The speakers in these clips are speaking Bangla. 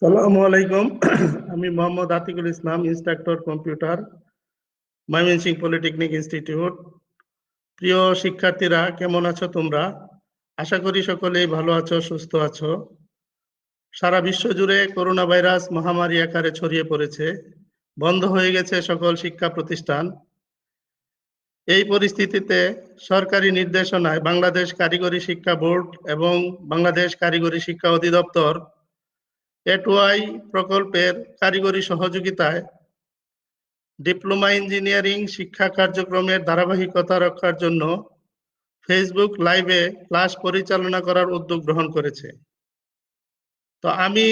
সালামু আলাইকুম। আমি Mohammad Atikul Islam, instructor computer, Mymensingh polytechnic institute. প্রিয় শিক্ষার্থীরা, কেমন আছো তোমরা? আশা করি সকলেই ভালো আছো, সুস্থ আছো। সারা বিশ্ব জুড়ে করোনা ভাইরাস মহামারী আকারে ছড়িয়ে পড়েছে, বন্ধ হয়ে গেছে সকল শিক্ষা প্রতিষ্ঠান। এই পরিস্থিতিতে সরকারি নির্দেশনায় বাংলাদেশ কারিগরি শিক্ষা বোর্ড এবং বাংলাদেশ কারিগরি শিক্ষা অধিদপ্তর এটুআই প্রকল্পের কারিগরি সহযোগিতায় ডিপ্লোমা ইঞ্জিনিয়ারিং শিক্ষা কার্যক্রমের ধারাবাহিকতা রক্ষার জন্য ফেসবুক লাইভে ক্লাস পরিচালনা করার উদ্যোগ গ্রহণ করেছে। তো আমি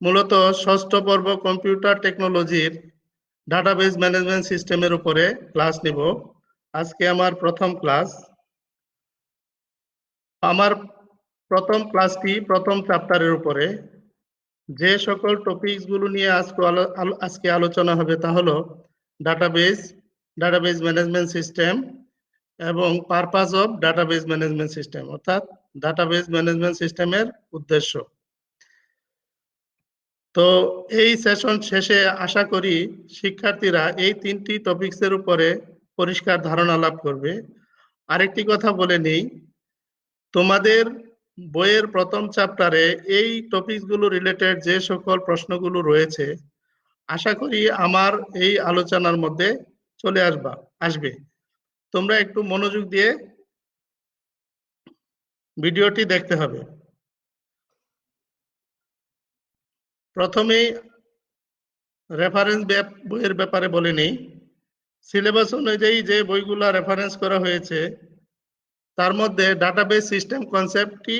মূলত ষষ্ঠ পর্ব কম্পিউটার টেকনোলজির ডাটাবেজ ম্যানেজমেন্ট সিস্টেমের উপরে ক্লাস নিব। আজকে আমার প্রথম ক্লাস। আমার প্রথম ক্লাসটি প্রথম চ্যাপ্টারের উপরে। যে সকল টপিকসগুলো নিয়ে আজকে আলোচনা হবে তা হলো ডাটাবেজ, ডাটাবেজ ম্যানেজমেন্ট সিস্টেম এবং purpose of database management system, অর্থাৎ ডাটাবেজ ম্যানেজমেন্ট সিস্টেমের উদ্দেশ্য। তো এই সেশন শেষে আশা করি শিক্ষার্থীরা এই তিনটি টপিকসের উপরে পরিষ্কার ধারণা লাভ করবে। আরেকটি কথা বলে নেই, তোমাদের বইয়ের প্রথম চ্যাপ্টারে এই টপিকসগুলো রিলেটেড যে সকল প্রশ্নগুলো রয়েছে আশা করি আমার এই আলোচনার মধ্যে চলে আসবে। তোমরা একটু মনোযোগ দিয়ে ভিডিওটি দেখতে হবে। প্রথমেই রেফারেন্স বইয়ের ব্যাপারে বলে নেই। সিলেবাস অনুযায়ী যে বইগুলো রেফারেন্স করা হয়েছে তার মধ্যে ডাটাবেজ সিস্টেম কনসেপ্টটি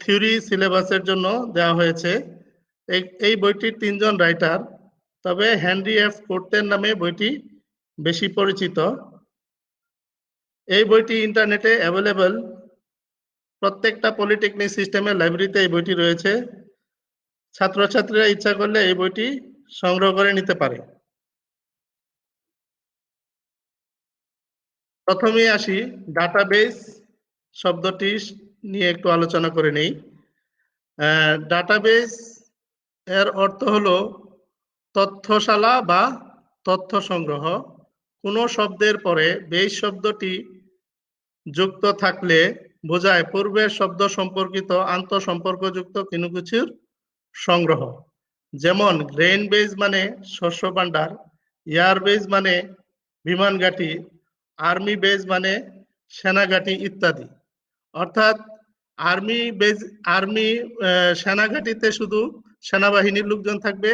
থিওরি সিলেবাসের জন্য দেওয়া হয়েছে। এই বইটির তিনজন রাইটার, তবে হেনরি এফ কোর্টের নামে বইটি বেশি পরিচিত। এই বইটি ইন্টারনেটে অ্যাভেলেবল। প্রত্যেকটা পলিটেকনিক সিস্টেমের লাইব্রেরিতে এই বইটি রয়েছে। ছাত্রছাত্রীরা ইচ্ছা করলে এই বইটি সংগ্রহ করে নিতে পারে। প্রথমেই আসি ডাটাবেজ শব্দটি নিয়ে একটু আলোচনা করে নেই। ডাটাবেজ এর অর্থ হলো তথ্যশালা বা তথ্য সংগ্রহ। কোনো শব্দের পরে বেস শব্দটি যুক্ত থাকলে বোঝায় পূর্বের শব্দ সম্পর্কিত আন্তঃসম্পর্কযুক্ত কোনো কিছুর সংগ্রহ। যেমন গ্রেইন বেজ মানে শস্য ভাণ্ডার, এয়ার বেজ মানে বিমান ঘাঁটি, আর্মি বেজ মানে সেনা ঘাঁটি ইত্যাদি। অর্থাৎ আর্মি সেনা ঘাঁটিতে শুধু সেনাবাহিনীর লোকজন থাকবে,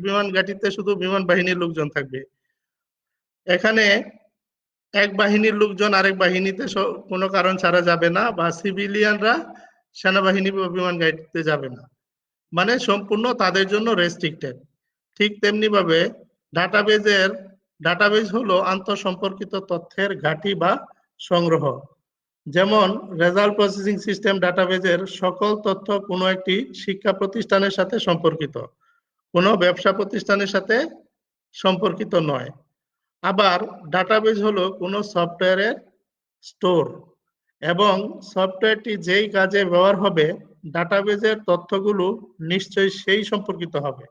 বিমান ঘাঁটিতে শুধু বিমান বাহিনীর লোকজন থাকবে। এখানে এক বাহিনীর লোকজন আরেক বাহিনীতে কোনো কারণ ছাড়া যাবে না, বা সিভিলিয়ানরা সেনাবাহিনী বা বিমান ঘাঁটিতে যাবে না, মানে সম্পূর্ণ তাদের জন্য রেস্ট্রিক্টেড। ঠিক তেমনি ভাবে ডাটাবেজ হলো আন্তঃসম্পর্কিত তথ্যের ঘাঁটি বা সংগ্রহ। যেমন রেজাল্ট প্রসেসিং সিস্টেম ডাটাবেজের সকল তথ্য কোনো একটি শিক্ষা প্রতিষ্ঠানের সাথে সম্পর্কিত, কোনো ব্যবসা প্রতিষ্ঠানের সাথে সম্পর্কিত নয়। আবার ডাটাবেজ হলো কোনো সফটওয়্যারের স্টোর, এবং সফটওয়্যারটি যেই কাজে ব্যবহার হবে ডাটাবেজের তথ্যগুলো নিশ্চয়ই সেই সম্পর্কিত হবে।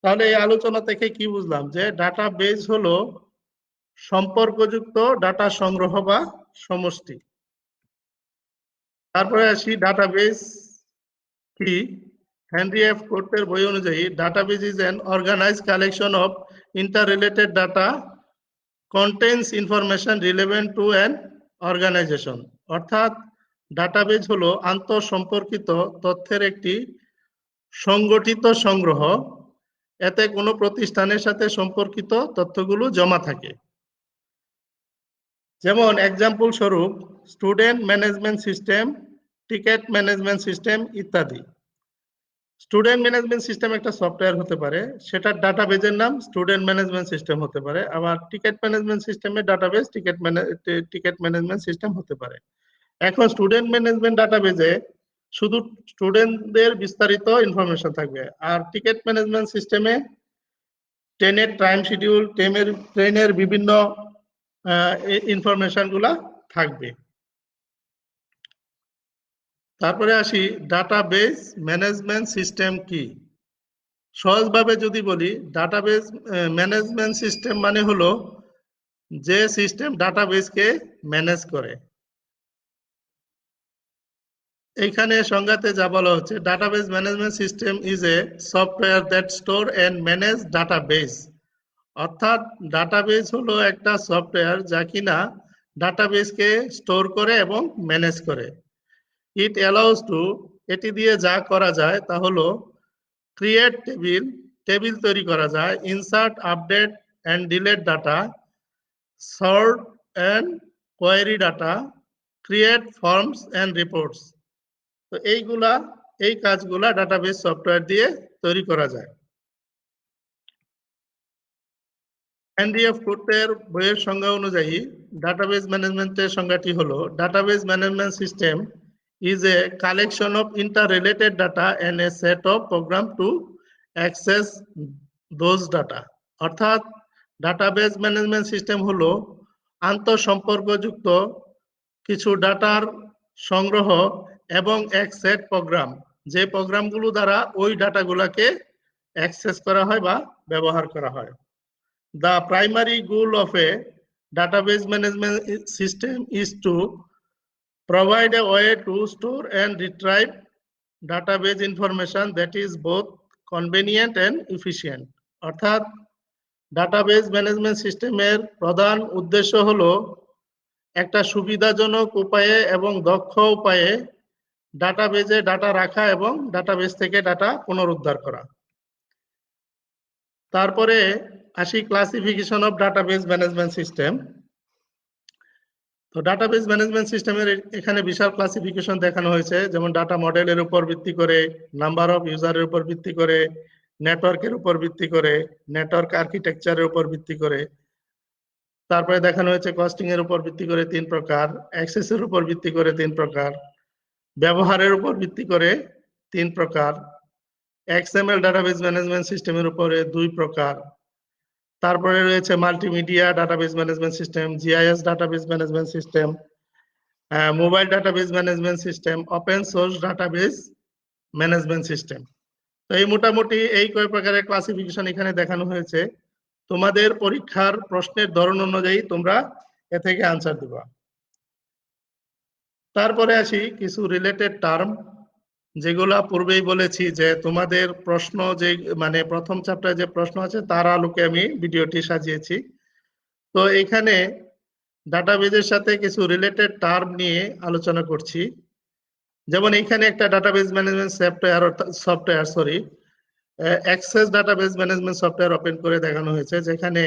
তাহলে এই আলোচনা থেকে কি বুঝলাম? যে ডাটাবেজ হলো সম্পর্কযুক্ত ডাটা সংগ্রহ বা সমষ্টি। তারপরে আসি ডাটাবেজ কি। হেনরি এফ কোর্টের বই অনুযায়ী database is an organised collection of interrelated data contains information relevant to an organisation. অর্থাৎ ডাটাবেজ হলো আন্তঃসম্পর্কিত তথ্যের একটি সংগঠিত সংগ্রহ। এতে কোনো প্রতিষ্ঠানের সাথে সম্পর্কিত তথ্যগুলো জমা থাকে। যেমন এক্সাম্পল স্বরূপ student management system, ticket management system ইত্যাদি। স্টুডেন্ট ম্যানেজমেন্ট সিস্টেম একটা সফটওয়্যার হতে পারে, সেটার ডাটাবেজের নাম স্টুডেন্ট ম্যানেজমেন্ট সিস্টেম হতে পারে। আবার টিকেট ম্যানেজমেন্ট সিস্টেমের ডাটাবেজ টিকেট ম্যানেজমেন্ট সিস্টেম হতে পারে। এখন স্টুডেন্ট ম্যানেজমেন্ট ডাটাবেজে শুধু স্টুডেন্টদের বিস্তারিত ইনফরমেশন থাকবে, আর টিকেট ম্যানেজমেন্ট সিস্টেমে ট্রেনের টাইম শিডিউল, ট্রেনের বিভিন্ন ইনফরমেশন গুলা থাকবে। তারপরে আসি ডাটাবেজ ম্যানেজমেন্ট সিস্টেম কি। সহজভাবে যদি বলি, ডাটাবেজ ম্যানেজমেন্ট সিস্টেম মানে হলো যে সিস্টেম ডাটাবেজকে ম্যানেজ করে। এইখানে সংজ্ঞাতে যা বলা হচ্ছে, database management system is a software that store and manage database. অর্থাৎ ডাটাবেজ হলো একটা সফটওয়্যার যা কিনা ডাটাবেজকে স্টোর করে এবং ম্যানেজ করে। ইট অ্যালাউস টু, এটি দিয়ে যা করা যায় তা হলো ক্রিয়েট টেবিল, টেবিল তৈরি করা যায়, insert, update and delete data, sort and query data, create forms and reports. তো এই কাজগুলা ডাটাবেজ সফটওয়্যার দিয়ে তৈরি করা যায়। হেনরি এফ কুর্টের বইয়ের সংজ্ঞা অনুযায়ী ডাটাবেজ ম্যানেজমেন্টের সংজ্ঞাটি হলো, database management system is a collection of interrelated data and a set of program to access those data। অর্থাৎ ডাটাবেজ ম্যানেজমেন্ট সিস্টেম হলো আন্তঃসম্পর্কযুক্ত কিছু ডাটার সংগ্রহ এবং এক সেট প্রোগ্রাম, যে প্রোগ্রামগুলো দ্বারা ওই ডাটাগুলোকে অ্যাক্সেস করা হয় বা ব্যবহার করা হয়। The primary goal of a database management system is to provide a way to store and retrieve database information that is both convenient and efficient। অর্থাৎ ডাটাবেজ ম্যানেজমেন্ট সিস্টেমের প্রধান উদ্দেশ্য হলো একটা সুবিধাজনক উপায়ে এবং দক্ষ উপায়ে ডাটাবেজে ডাটা রাখা এবং ডাটাবেজ থেকে ডাটা পুনরুদ্ধার করা। তারপরে আসি classification of database management system. তো ডাটাবেজ ম্যানেজমেন্ট সিস্টেমের এখানে বিশাল ক্লাসিফিকেশন দেখানো হয়েছে, যেমন ডাটা মডেলের উপর ভিত্তি করে, নাম্বার অফ ইউজারের উপর ভিত্তি করে, নেটওয়ার্কের উপর ভিত্তি করে, নেটওয়ার্ক আর্কিটেকচারের উপর ভিত্তি করে। তারপরে দেখানো হয়েছে কস্টিং এর উপর ভিত্তি করে 3 প্রকার, অ্যাক্সেসের উপর ভিত্তি করে 3 প্রকার, ব্যবহারের উপর ভিত্তি করে 3 প্রকার, এক্সএমএল ডাটাবেজ ম্যানেজমেন্ট সিস্টেমের উপরে 2 প্রকার। তারপরে রয়েছে multimedia database management system, GIS database management system, mobile database management system, open source database management system. তো এই মোটামুটি এই কয় প্রকারের ক্লাসিফিকেশন এখানে দেখানো হয়েছে। তোমাদের পরীক্ষার প্রশ্নের ধরন অনুযায়ী তোমরা এ থেকে আনসার দিবা। তারপরে আসি কিছু রিলেটেড টার্ম, যেগুলা পূর্বেই বলেছি যে তোমাদের প্রশ্ন যে মানে প্রথম চ্যাপ্টারে যে প্রশ্ন আছে তার আলোকে আমি ভিডিওটি সাজিয়েছি। তো এখানে ডাটাবেজের সাথে কিছু রিলেটেড টার্ম নিয়ে আলোচনা করছি। যেমন এখানে একটা database management software access database management software open করে দেখানো হয়েছে, যেখানে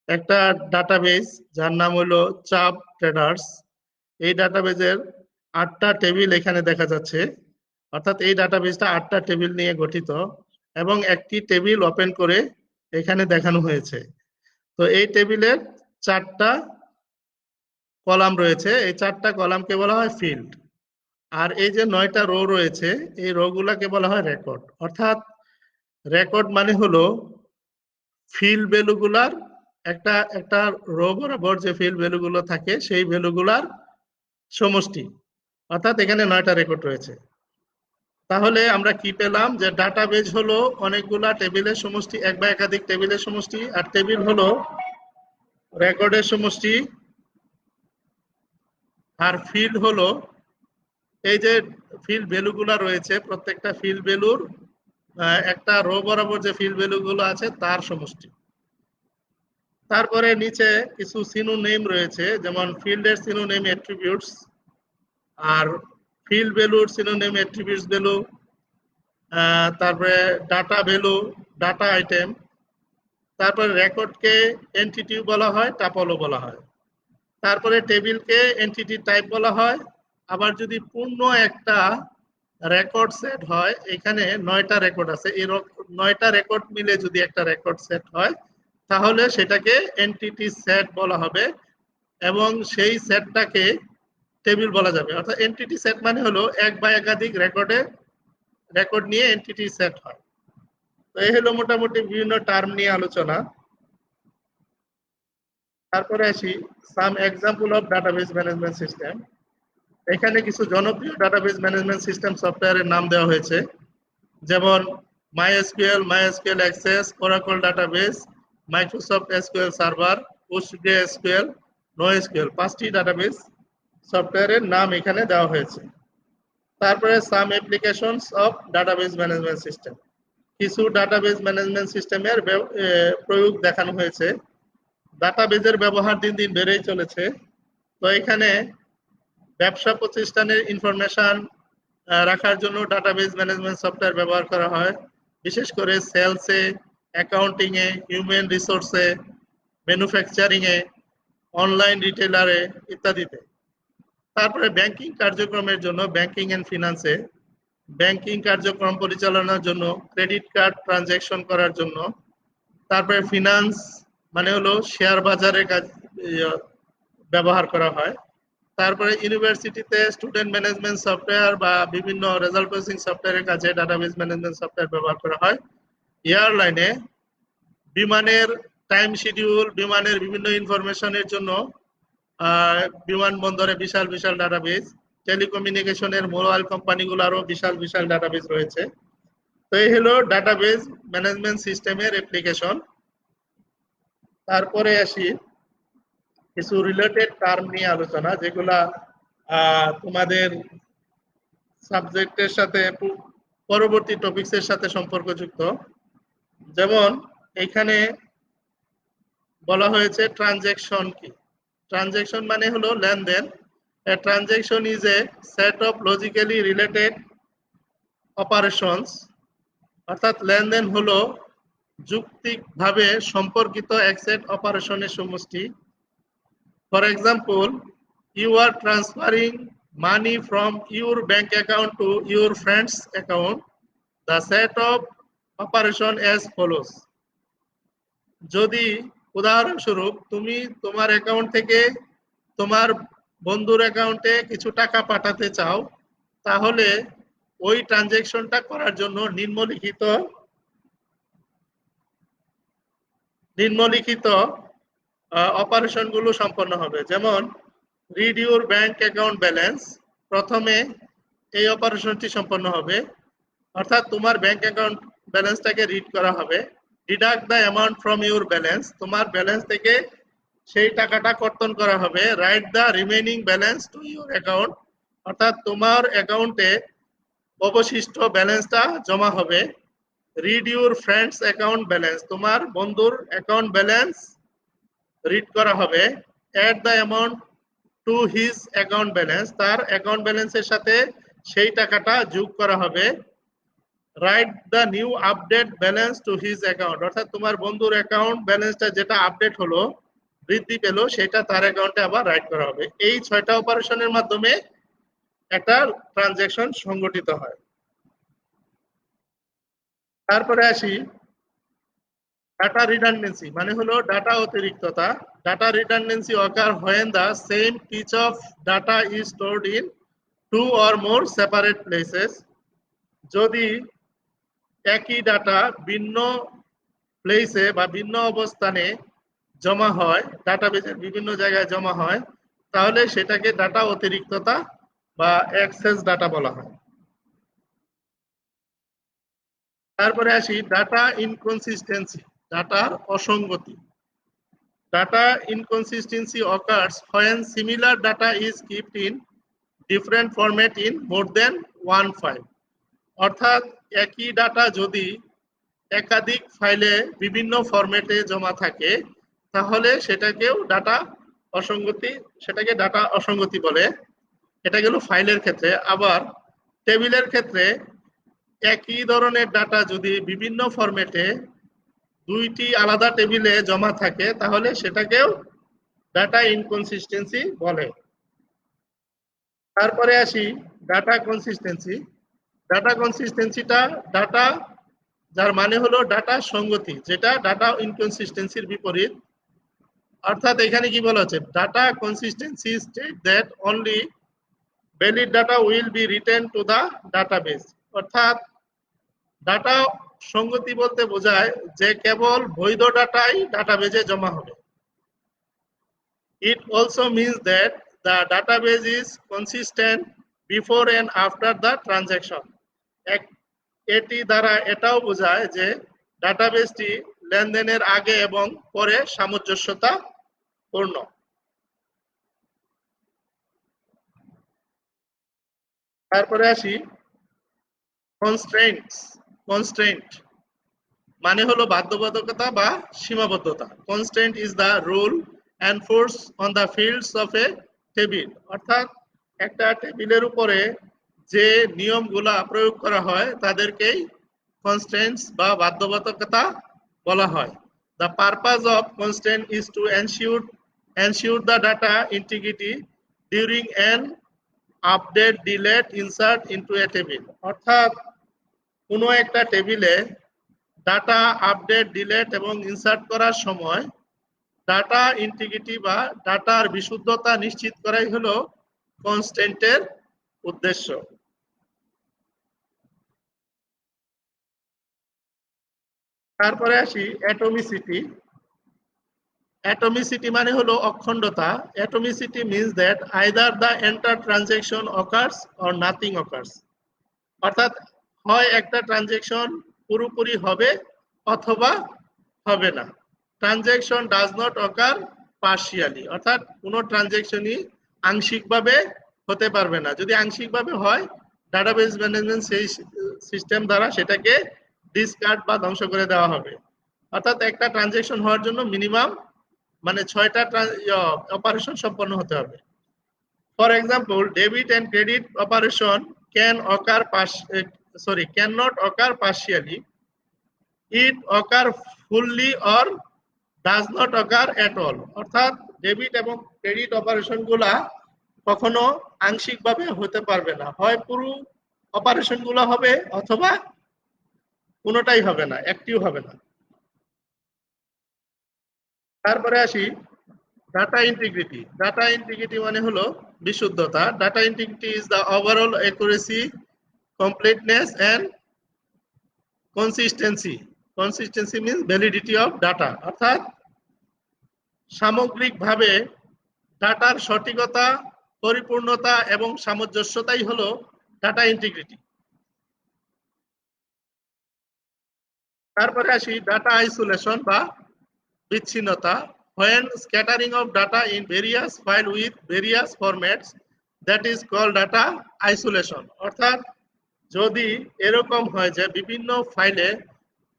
একটা ডাটাবেজ যার নাম হলো চাপ ট্রেডার্স। এই ডাটাবেজের 8টা টেবিল এখানে দেখা যাচ্ছে, অর্থাৎ এই ডাটাবেজটা 8টা টেবিল নিয়ে গঠিত এবং একটি টেবিল ওপেন করে এখানে দেখানো হয়েছে। তো এই টেবিলের 4টা কলাম রয়েছে, এই 4টা কলামকে বলা হয় ফিল্ড। আর এই যে 9টা রো রয়েছে, এই রো গুলাকে বলা হয় রেকর্ড। অর্থাৎ রেকর্ড মানে হলো ফিল্ড ভ্যালুগুলার একটা একটা রো বরাবর যে ফিল্ড ভ্যালুগুলো থাকে সেই ভ্যালুগুলার সমষ্টি। অর্থাৎ এখানে 9টা রেকর্ড রয়েছে। তাহলে আমরা কি পেলাম, যে ডাটাবেজ হলো অনেকগুলা টেবিলের সমষ্টি, এক বা একাধিক টেবিলের সমষ্টি, আর টেবিল হলো রেকর্ডের সমষ্টি, আর ফিল্ড হলো এই যে ফিল্ড ভ্যালুগুলা রয়েছে, প্রত্যেকটা ফিল্ড ভ্যালুর একটা রো বরাবর যে ফিল্ড ভ্যালুগুলো আছে তার সমষ্টি। তারপরে নিচে কিছু সিনোনিম রয়েছে, যেমন ফিল্ডের সিনোনিম অ্যাট্রিবিউটস, আর ফিল্ড ভ্যালুর সিনোনিম অ্যাট্রিবিউটস ভ্যালু, তারপরে ডাটা ভ্যালু, ডাটা আইটেম। তারপরে রেকর্ডকে এন্টিটি বলা হয়, টাপলও বলা হয়। তারপরে টেবিলকে এন্টিটি টাইপ বলা হয়। আবার যদি পূর্ণ একটা রেকর্ড সেট হয়, এখানে 9টা রেকর্ড আছে, এই 9টা রেকর্ড মিলে যদি একটা রেকর্ড সেট হয় তাহলে সেটাকে এন্টিটি সেট বলা হবে এবং সেই সেটটাকে টেবিল বলা যাবে। অর্থাৎ এন্টিটি সেট মানে হলো এক বা একাধিক রেকর্ড নিয়ে এন্টিটি সেট হয়। তো এই হলো মোটামুটি বিভিন্ন টার্ম নিয়ে আলোচনা। তারপরে আসি সাম example of database management system. এখানে কিছু জনপ্রিয় ডাটাবেস ম্যানেজমেন্ট সিস্টেম সফটওয়্যারের নাম দেওয়া হয়েছে, যেমন MySQL Access, Oracle database, Microsoft SQL Server, PostgreSQL, NoSQL, 5টি ডাটাবেস সফটওয়্যারের নাম এখানে দেওয়া হয়েছে। তারপরে some applications of database management system, কিছু ডাটাবেস ম্যানেজমেন্ট সিস্টেমের প্রয়োগ দেখানো হয়েছে। ডাটাবেজের ব্যবহার দিন দিন বেড়েই চলেছে। তো এখানে ব্যবসা প্রতিষ্ঠানের ইনফরমেশন রাখার জন্য ডাটাবেস ম্যানেজমেন্ট সফটওয়্যার ব্যবহার করা হয়, বিশেষ করে সেলসে, অ্যাকাউন্টিংয়ে, হিউম্যান রিসোর্সে, ম্যানুফ্যাকচারিংয়ে, অনলাইন রিটেলারে ইত্যাদিতে। তারপরে ব্যাংকিং কার্যক্রমের জন্য ব্যাংকিং অ্যান্ড ফিনান্সে, ব্যাংকিং কার্যক্রম পরিচালনার জন্য, ক্রেডিট কার্ড ট্রানজ্যাকশন করার জন্য। তারপরে ফিনান্স মানে হলো শেয়ার বাজারের কাজ ব্যবহার করা হয়। তারপরে ইউনিভার্সিটিতে স্টুডেন্ট ম্যানেজমেন্ট সফটওয়্যার বা বিভিন্ন রেজাল্ট প্রসেসিং সফটওয়্যারের কাজে ডাটাবেস ম্যানেজমেন্ট সফটওয়্যার ব্যবহার করা হয়। এয়ারলাইনে বিমানের টাইম শিডিউল, বিমানের বিভিন্ন ইনফরমেশনের জন্য বিমানবন্দরে বিশাল বিশাল ডাটাবেস, টেলিকমিউনিকেশনের মোবাইল কোম্পানিগুলোরও বিশাল বিশাল ডাটাবেস রয়েছে। তো এই হলো ডাটাবেস ম্যানেজমেন্ট সিস্টেমের অ্যাপ্লিকেশন। তারপরে আসি কিছু রিলেটেড টার্ম নিয়ে আলোচনা, যেগুলা তোমাদের সাবজেক্টের সাথে পরবর্তী টপিকসের সাথে সম্পর্কযুক্ত। যেমন এখানে বলা হয়েছে ট্রানজ্যাকশন কি। ট্রানজ্যাকশন মানে হলো লেনদেন। A transaction is a set of logically related operations, অর্থাৎ লেনদেন হলো যুক্তিকভাবে সম্পর্কিত এক সেট অপারেশনের সমষ্টি। For example, you are transferring money from your bank account to your friend's account. The set of operation as follows. যদি উদাহরণস্বরূপ তুমি তোমার অ্যাকাউন্ট থেকে তোমার বন্ধুর অ্যাকাউন্টে কিছু টাকা পাঠাতে চাও, তাহলে ওই ট্রানজ্যাকশনটা করার জন্য নিম্নলিখিত অপারেশনগুলো সম্পন্ন হবে। যেমন read your bank account balance, প্রথমে এই অপারেশনটি সম্পন্ন হবে, অর্থাৎ তোমার ব্যাংক অ্যাকাউন্ট ব্যালেন্সটাকে রিড করা হবে। Deduct the amount from your balance, তোমার ব্যালেন্স থেকে সেই টাকাটা কর্তন করা হবে। Write the remaining balance to your account, অর্থাৎ তোমার অ্যাকাউন্টে অবশিষ্ট ব্যালেন্সটা জমা হবে। Read your friends account balance, তোমার বন্ধুর অ্যাকাউন্ট ব্যালেন্স রিড করা হবে। Add the amount to his account balance, তার অ্যাকাউন্ট ব্যালেন্সের সাথে সেই টাকাটা যোগ করা হবে। Write the new update balance to his account, অর্থাৎ তোমার বন্ধুর অ্যাকাউন্ট ব্যালেন্সটা যেটা আপডেট হলো, বৃদ্ধি পেল, সেটা তার অ্যাকাউন্টে আবার রাইট করা হবে। এই 6টা অপারেশনের মাধ্যমে একটা ট্রানজ্যাকশন সংগঠিত হয়। তারপরে আসি ডাটা রিডান্ডেন্সি, মানে হলো ডাটা অতিরিক্ততা। Data redundancy occur when the same piece of data is stored in two or more separate places. যদি একই ডাটা ভিন্ন প্লেসে বা ভিন্ন অবস্থানে জমা হয়, ডাটাবেজের বিভিন্ন জায়গায় জমা হয়, তাহলে সেটাকে ডাটা অতিরিক্ততা বা এক্সেস ডাটা বলা হয়। তারপরে আসি ডাটা ইনকনসিস্টেন্সি, ডাটার অসঙ্গতি। Data inconsistency occurs when similar data is kept in different format in more than one file. অর্থাৎ একই ডাটা যদি একাধিক ফাইলে বিভিন্ন ফরম্যাটে জমা থাকে, তাহলে সেটাকে ডাটা অসঙ্গতি বলে। এটা গেল ফাইলের ক্ষেত্রে। আবার টেবিলের ক্ষেত্রে একই ধরনের ডাটা যদি বিভিন্ন ফরম্যাটে দুইটি আলাদা টেবিলে জমা থাকে, তাহলে সেটাকেও ডাটা ইনকনসিস্টেন্সি বলে। তারপরে আসি ডাটা কনসিস্টেন্সি। ডাটা কনসিস্টেন্সিটা ডাটা, যার মানে হলো ডাটা সঙ্গতি, যেটা ডাটা ইনকনসিস্টেন্সির বিপরীত। অর্থাৎ এখানে কি বলা হচ্ছে, data consistency state that only valid data will be written to the database. অর্থাৎ ডাটা সঙ্গতি বলতে বোঝায় যে কেবল বৈধ ডাটাই ডাটাবেজে জমা হবে। It also means that the database is consistent before and after the transaction. এটি দ্বারা এটাও বোঝায় যে ডাটাবেসটি লেনদেনের আগে এবং পরে সামঞ্জস্যতা পূর্ণ। তারপরে আসি কনস্ট্রেন্ট মানে হলো বাধ্যবাধকতা বা সীমাবদ্ধতা। Constraint is the rule enforce on the fields of A table, অর্থাৎ একটা টেবিলের উপরে যে নিয়মগুলা প্রয়োগ করা হয় তাদেরকেই কনস্ট্রেন্টস বা বাধ্যবাধকতা বলা হয়। The purpose of constraint is to ensure the data integrity during an update, delete, insert into a table, অর্থাৎ কোনো একটা টেবিলে ডাটা আপডেট, ডিলেট এবং ইনসার্ট করার সময় ডাটা ইন্টিগ্রিটি বা ডাটার বিশুদ্ধতা নিশ্চিত করাই হলো কনস্ট্রেন্টের উদ্দেশ্য। তারপরে আসি অ্যাটমিসিটি। অ্যাটমিসিটি মানে হলো অখণ্ডতা। Atomicity means that either the entire transaction occurs or nothing occurs, অর্থাৎ হয় একটা ট্রানজ্যাকশন পুরোপুরি হবে অথবা হবে না। Transaction does not occur partially, অর্থাৎ কোনো ট্রানজ্যাকশনই আংশিকভাবে হতে পারবে না। যদি আংশিকভাবে হয় ডাটাবেস ম্যানেজমেন্ট সেই সিস্টেম দ্বারা সেটাকে ডিসকার্ড বা ধ্বংস করে দেওয়া হবে। অর্থাৎ একটা ট্রানজ্যাকশন হওয়ার জন্য মিনিমাম মানে 6টা অপারেশন সম্পন্ন হতে হবে। For example, debit and credit operation cannot occur partially. It occur fully or does not occur at all. অর্থাৎ ডেবিট এবং ক্রেডিট অপারেশন গুলা কখনো আংশিকভাবে হতে পারবে না, হয় পুরো অপারেশন গুলা হবে অথবা কোনোটাই হবে না, একটিও হবে না। তারপরে আসি ডাটা ইন্টিগ্রিটি। ডাটা ইন্টিগ্রিটি মানে হলো বিশুদ্ধতা। Data integrity is the overall accuracy, completeness and consistency. Consistency means validity of data, অর্থাৎ সামগ্রিকভাবে ডাটার সঠিকতা, পরিপূর্ণতা এবং সামঞ্জস্যতাই হলো ডাটা ইন্টিগ্রিটি। তারপরে আসি ডাটা আইসোলেশন বা বিচ্ছিন্নতা। When scattering of data in various file with various formats, that is called data isolation. অর্থাৎ যদি এরকম হয় যে বিভিন্ন ফাইলে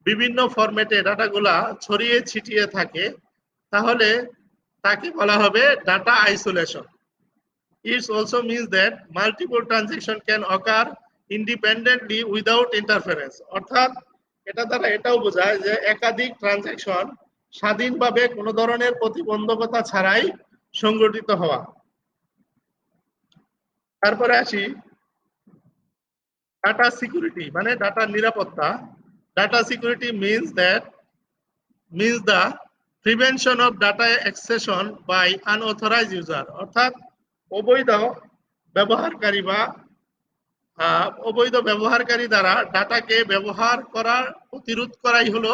বিভিন্ন ফরম্যাটে ডাটাগুলা ছড়িয়ে ছিটিয়ে থাকে তাহলে তাকে বলা হবে data isolation. It also means that multiple transactions can occur independently without interference. অর্থাৎ এটা দ্বারা এটাও বোঝায় যে একাধিক ট্রানজ্যাকশন স্বাধীনভাবে কোনো ধরনের প্রতিবন্ধকতা ছাড়াই সংগঠিত হওয়া। তারপরে আসি ডাটা সিকিউরিটি মানে ডাটার নিরাপত্তা। Data security means the prevention of data accession by unauthorized user, অর্থাৎ অবৈধ ব্যবহারকারী বা অবৈধ ব্যবহারকারী দ্বারা ডাটাকে ব্যবহার করার প্রতিরোধ করাই হলো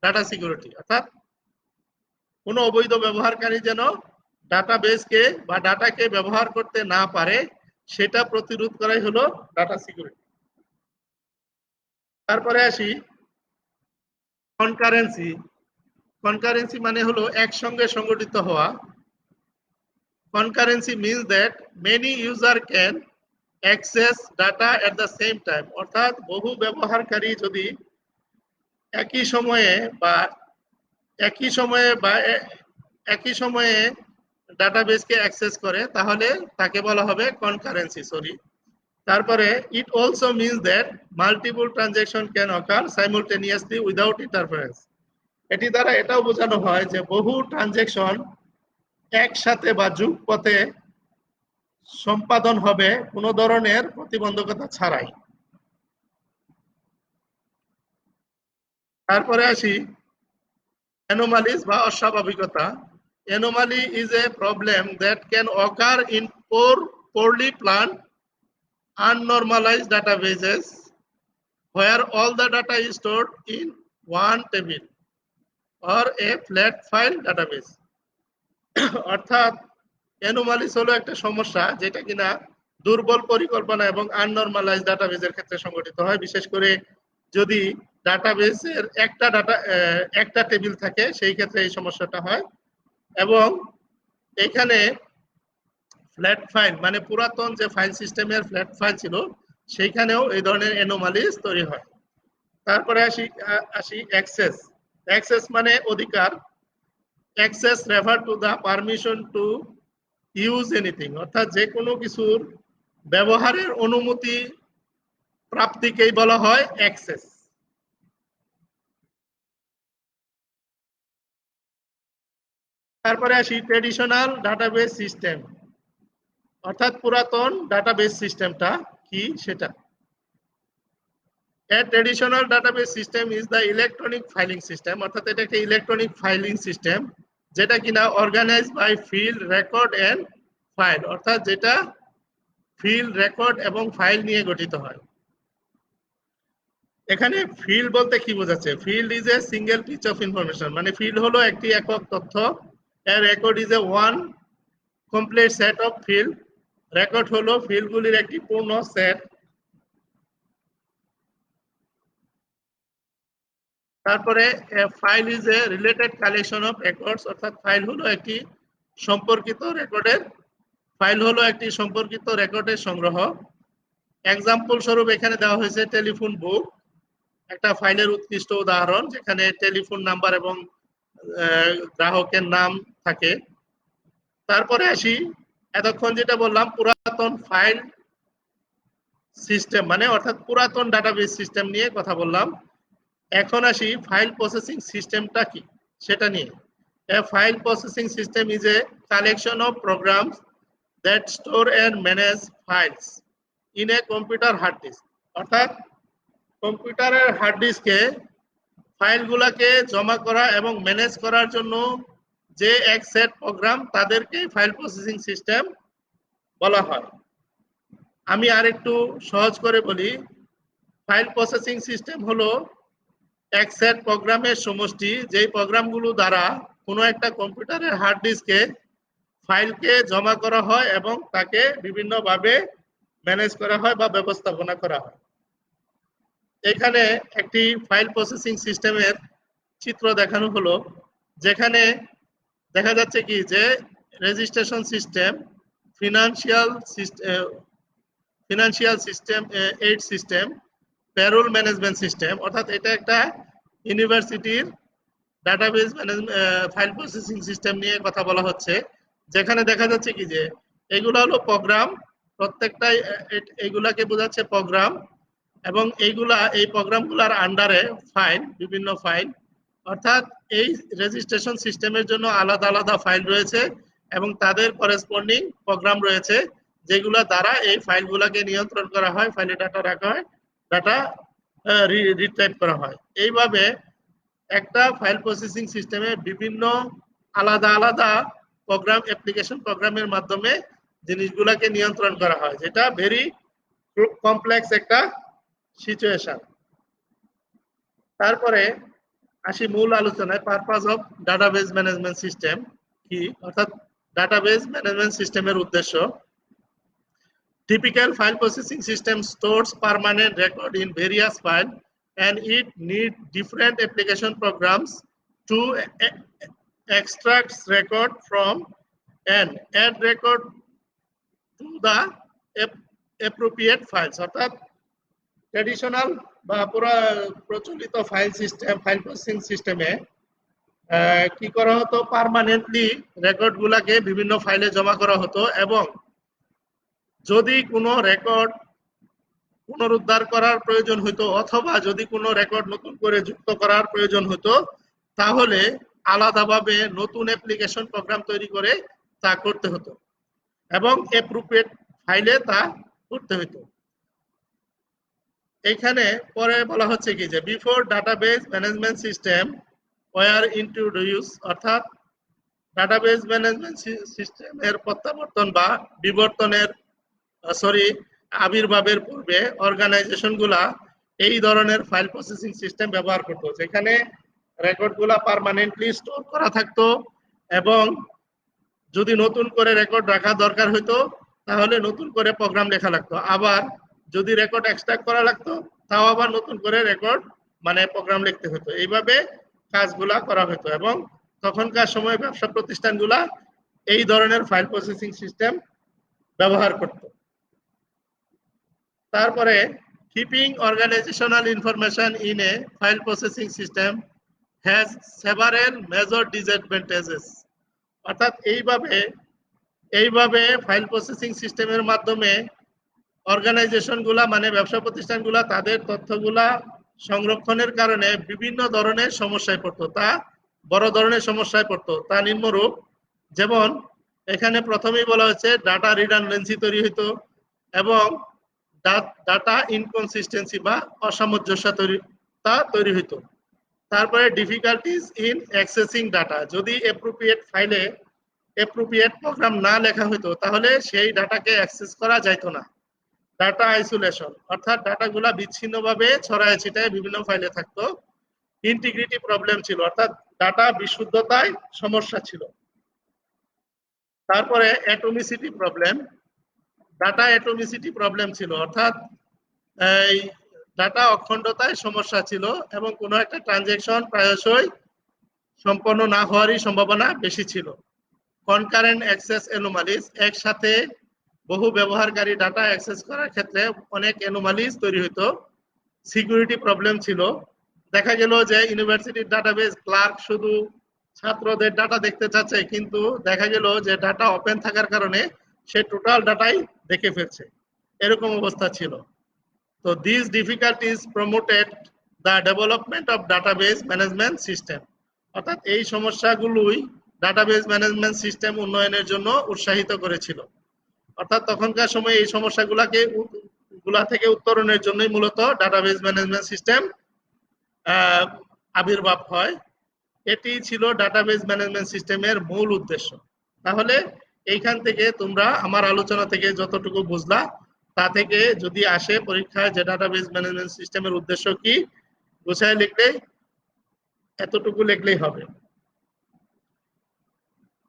ডাটা সিকিউরিটি। অর্থাৎ কোনো অবৈধ ব্যবহারকারী যেন ডাটাবেসকে বা ডাটাকে ব্যবহার করতে না পারে সেটা প্রতিরোধ করাই হলো ডাটা সিকিউরিটি। তারপরে আসি কনকারেন্সি। কনকারেন্সি মানে হলো একসঙ্গে সংগঠিত হওয়া। Concurrency means that many user can access data at the same time, অর্থাৎ বহু ব্যবহারকারী যদি একই সময়ে বা একই সময়ে ডাটাবেসকে অ্যাক্সেস করে তাহলে তাকে বলা হবে কনকারেন্সি। তারপরে it also means that multiple transaction can occur simultaneously without interference. এটি দ্বারা এটাও বোঝানো হয় যে বহু ট্রানজ্যাকশন একসাথে বা যুগপথে সম্পাদন হবে কোনো ধরনের প্রতিবন্ধকতা ছাড়াই। তারপরে আসি অ্যানোমালিস বা অস্বাভাবিকতা। Anomaly is a problem that can occur in poorly planned, unnormalized databases where all the data is stored in one table or a flat file database. অর্থাৎ অ্যানোমালিস হলো একটা সমস্যা যেটা কিনা দুর্বল পরিকল্পনা এবং আননরমালাইজ ডাটাবেজের ক্ষেত্রে সংঘটিত হয়, বিশেষ করে যদি ডাটাবেসের একটা টেবিল থাকে সেই ক্ষেত্রে এই সমস্যাটা হয়। এবং এখানে ফ্ল্যাট ফাইল মানে পুরাতন যে ফাইল সিস্টেমের ফ্ল্যাট ফাইল ছিল সেইখানেও এই ধরনের অ্যানোমালিস তৈরি হয়। তারপরে আসি অ্যাক্সেস। অ্যাক্সেস মানে অধিকার। Access refer to the permission to use anything, অর্থাৎ যে কোনো কিছুর ব্যবহারের অনুমতি প্রাপ্তিকেই বলা হয় অ্যাক্সেস। তারপরে আসি ট্রেডিশনাল ডাটাবেস সিস্টেম, অর্থাৎ পুরাতন ডাটাবেস সিস্টেমটা কি সেটা। A traditional database system is the electronic filing system, অর্থাৎ এটা একটা ইলেকট্রনিক ফাইলিং সিস্টেম যেটা কিনা organise by field record and file, অর্থাৎ যেটা ফিল্ড রেকর্ড এবং ফাইল নিয়ে গঠিত হয়। এখানে ফিল্ড বলতে কি বোঝাচ্ছে? Field is a single piece of information, মানে ফিল্ড হলো একটি একক তথ্য। এর record is a one complete set of field, record হলো ফিল্ডগুলির একটি পূর্ণ সেট। তারপরে file is a related collection of records, অর্থাৎ ফাইল হলো একটি সম্পর্কিত রেকর্ডের সংগ্রহ। এক্সাম্পল স্বরূপ এখানে দেওয়া হয়েছে টেলিফোন বুক, একটা ফাইলের উৎকৃষ্ট উদাহরণ যেখানে টেলিফোন নাম্বার এবং গ্রাহকের নাম থাকে। তারপরে আসি এতক্ষণ যেটা বললাম পুরাতন ফাইল সিস্টেম মানে অর্থাৎ পুরাতন ডাটাবেস সিস্টেম নিয়ে কথা বললাম। এখন আসি ফাইল প্রসেসিং সিস্টেমটা কি সেটা নিয়ে। A file processing system is a collection of programs that store and manage files in a computer hard disk, অর্থাৎ কম্পিউটারের হার্ড ডিস্কে ফাইলগুলোকে জমা করা এবং ম্যানেজ করার জন্য যে এক সেট প্রোগ্রাম তাদেরকে ফাইল প্রসেসিং সিস্টেম বলা হয়। আমি আরেকটু সহজ করে বলি, ফাইল প্রসেসিং সিস্টেম হলো এক সেট প্রোগ্রামের সমষ্টি যেই প্রোগ্রামগুলো দ্বারা কোনো একটা কম্পিউটারের হার্ড ডিস্কে ফাইলকে জমা করা হয় এবং তাকে বিভিন্নভাবে ম্যানেজ করা হয় বা ব্যবস্থাপনা করা হয়। এখানে একটি ফাইল প্রসেসিং সিস্টেমের চিত্র দেখানো হলো, যেখানে দেখা যাচ্ছে কি যে registration system, financial system, aid system, parole management system, অর্থাৎ এটা একটা ইউনিভার্সিটির ডাটাবেস ফাইল প্রসেসিং সিস্টেম নিয়ে কথা বলা হচ্ছে। যেখানে দেখা যাচ্ছে কি যে এগুলো হলো প্রোগ্রাম, প্রত্যেকটাই এইগুলাকে বোঝাচ্ছে প্রোগ্রাম, এবং এই প্রোগ্রামগুলোর আন্ডারে ফাইল, বিভিন্ন ফাইল, অর্থাৎ এই রেজিস্ট্রেশন সিস্টেমের জন্য আলাদা আলাদা ফাইল রয়েছে এবং তাদের করেসপন্ডিং প্রোগ্রাম রয়েছে যেগুলো দ্বারা এই ফাইলগুলোকে নিয়ন্ত্রণ করা হয়, ফাইলে ডাটা রাখা হয়, ডাটা রিট্রাইভ করা হয়। এইভাবে একটা ফাইল প্রসেসিং সিস্টেমে বিভিন্ন আলাদা আলাদা অ্যাপ্লিকেশন প্রোগ্রামের মাধ্যমে জিনিসগুলোকে নিয়ন্ত্রণ করা হয়, যেটা ভেরি কমপ্লেক্স একটা সিচুয়েশন। তারপরে আসি মূল আলোচনায়, purpose of database management system কি, অর্থাৎ ডাটাবেস ম্যানেজমেন্ট সিস্টেমের উদ্দেশ্য। Typical file processing system stores permanent record in various files and it needs different application programs to extract record from and add record to the appropriate files, অর্থাৎ ট্র্যাডিশনাল বা প্রচলিত ফাইল প্রসেসিং সিস্টেমে কি করা হতো, পার্মানেন্টলি রেকর্ড গুলাকে বিভিন্ন ফাইলে জমা করা হতো এবং যদি কোনো রেকর্ড পুনরুদ্ধার করার প্রয়োজন হতো অথবা যদি কোনো রেকর্ড নতুন করে যুক্ত করার প্রয়োজন হতো তাহলে আলাদাভাবে নতুন অ্যাপ্লিকেশন প্রোগ্রাম তৈরি করে তা করতে হতো এবং অ্যাপ্রোপ্রিয়েট ফাইলে তা করতে হতো। এখানে পরে বলা হচ্ছে কি যে before database management system were introduce, অর্থাৎ ডাটাবেস ম্যানেজমেন্ট সিস্টেমের প্রত্যাবর্তন বা আবির্ভাবের পূর্বে অর্গানাইজেশনগুলা এই ধরনের ফাইল প্রসেসিং সিস্টেম ব্যবহার করতো, যেখানে রেকর্ডগুলা পার্মানেন্টলি স্টোর করা থাকতো এবং যদি নতুন করে রেকর্ড রাখা দরকার হতো তাহলে নতুন করে প্রোগ্রাম লেখা লাগতো, আবার যদি রেকর্ড এক্সট্রাক্ট করা লাগতো তাও আবার নতুন করে রেকর্ড মানে প্রোগ্রাম লিখতে হতো। এইভাবে কাজগুলা করা হতো এবং তখনকার সময় ব্যবসা প্রতিষ্ঠানগুলা এই ধরনের ফাইল প্রসেসিং সিস্টেম ব্যবহার করত। তারপরে keeping organizational information in a file processing system has several major disadvantages। অর্থাৎ এইভাবে ফাইল প্রসেসিং সিস্টেমের মাধ্যমে অর্গানাইজেশনগুলা মানে ব্যবসা প্রতিষ্ঠানগুলা তাদের তথ্যগুলা সংরক্ষণের কারণে বিভিন্ন ধরনের সমস্যায় পড়তো, তা বড় ধরনের সমস্যায় পড়তো। তা নিম্নরূপ, যেমন এখানে প্রথমেই বলা হয়েছে ডাটা রিডান্ডেন্সি তৈরি হইতো এবং ডাটা ইনকনসিস্টেন্সি বা অসামঞ্জস্য তৈরি হইতো। তারপরে ডিফিকাল্টিজ ইন অ্যাক্সেসিং ডাটা, যদি অ্যাপ্রোপ্রিয়েট ফাইলে অ্যাপ্রোপ্রিয়েট প্রোগ্রাম না লেখা হতো তাহলে সেই ডাটাকে অ্যাক্সেস করা যাইতো না। ডাটা আইসোলেশন, অর্থাৎ ডাটাগুলা বিচ্ছিন্নভাবে ছড়ায় ছিটায় বিভিন্ন ফাইলে থাকতো। ইন্টিগ্রিটি প্রবলেম ছিল, অর্থাৎ ডাটা বিশুদ্ধতায় সমস্যা ছিল। তারপরে অ্যাটমিসিটি প্রবলেম, ডাটা অ্যাটমিসিটি প্রবলেম ছিল, অর্থাৎ এই ডাটা অখণ্ডতায় সমস্যা ছিল এবং কোনো একটা ট্রানজ্যাকশন প্রায়শই সম্পন্ন না হওয়ারই সম্ভাবনা বেশি ছিল। কনকারেন্ট অ্যাক্সেস অ্যানোমালিজ, একসাথে বহু ব্যবহারকারী ডাটা অ্যাক্সেস করার ক্ষেত্রে অনেক অ্যানোমালিজ তৈরি হতো। সিকিউরিটি প্রবলেম ছিল, দেখা গেল যে ইউনিভার্সিটির ডাটাবেস ক্লার্ক শুধু ছাত্রদের ডাটা দেখতে চাচ্ছে, কিন্তু দেখা গেল যে ডাটা ওপেন থাকার কারণে সে টোটাল ডাটাই দেখে ফেলছে, এরকম অবস্থা ছিল। তো this difficulties promoted the development of database management system, অর্থাৎ এই সমস্যাগুলোই ডাটাবেস ম্যানেজমেন্ট সিস্টেম উন্নয়নের জন্য উৎসাহিত করেছিল। অর্থাৎ তখনকার সময় এই সমস্যাগুলা থেকে উত্তরণের জন্যই মূলত ডাটাবেস ম্যানেজমেন্ট সিস্টেম আবির্ভাব হয়। এটি ছিল ডাটাবেস ম্যানেজমেন্ট সিস্টেমের মূল উদ্দেশ্য। তাহলে এইখান থেকে তোমরা আমার আলোচনা থেকে যতটুকু বুঝলা তা থেকে যদি আসে পরীক্ষায় যে ডাটাবেস ম্যানেজমেন্ট সিস্টেমের উদ্দেশ্য কি, গুছায় লিখলেই এতটুকু লিখলেই হবে।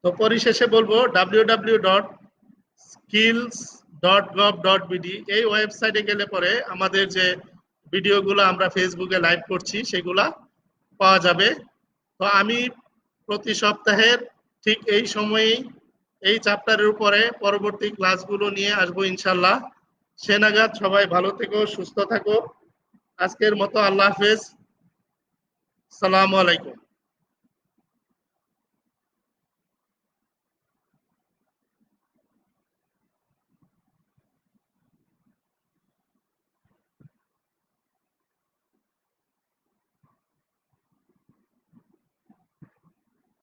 তো পরিশেষে বলবো www.skills.gov.bd এই ওয়েবসাইটে গেলে পরে আমাদের যে ভিডিওগুলো আমরা ফেসবুকে লাইভ করছি সেগুলা পাওয়া যাবে। তো আমি প্রতি সপ্তাহের ঠিক এই সময়েই এই চ্যাপ্টারের উপরে পরবর্তী ক্লাসগুলো নিয়ে আসবো ইনশাল্লাহ। সে নাগাদ সবাই ভালো থেকো, সুস্থ থাকো। আজকের মতো আল্লাহ হাফেজ, সালামু আলাইকুম।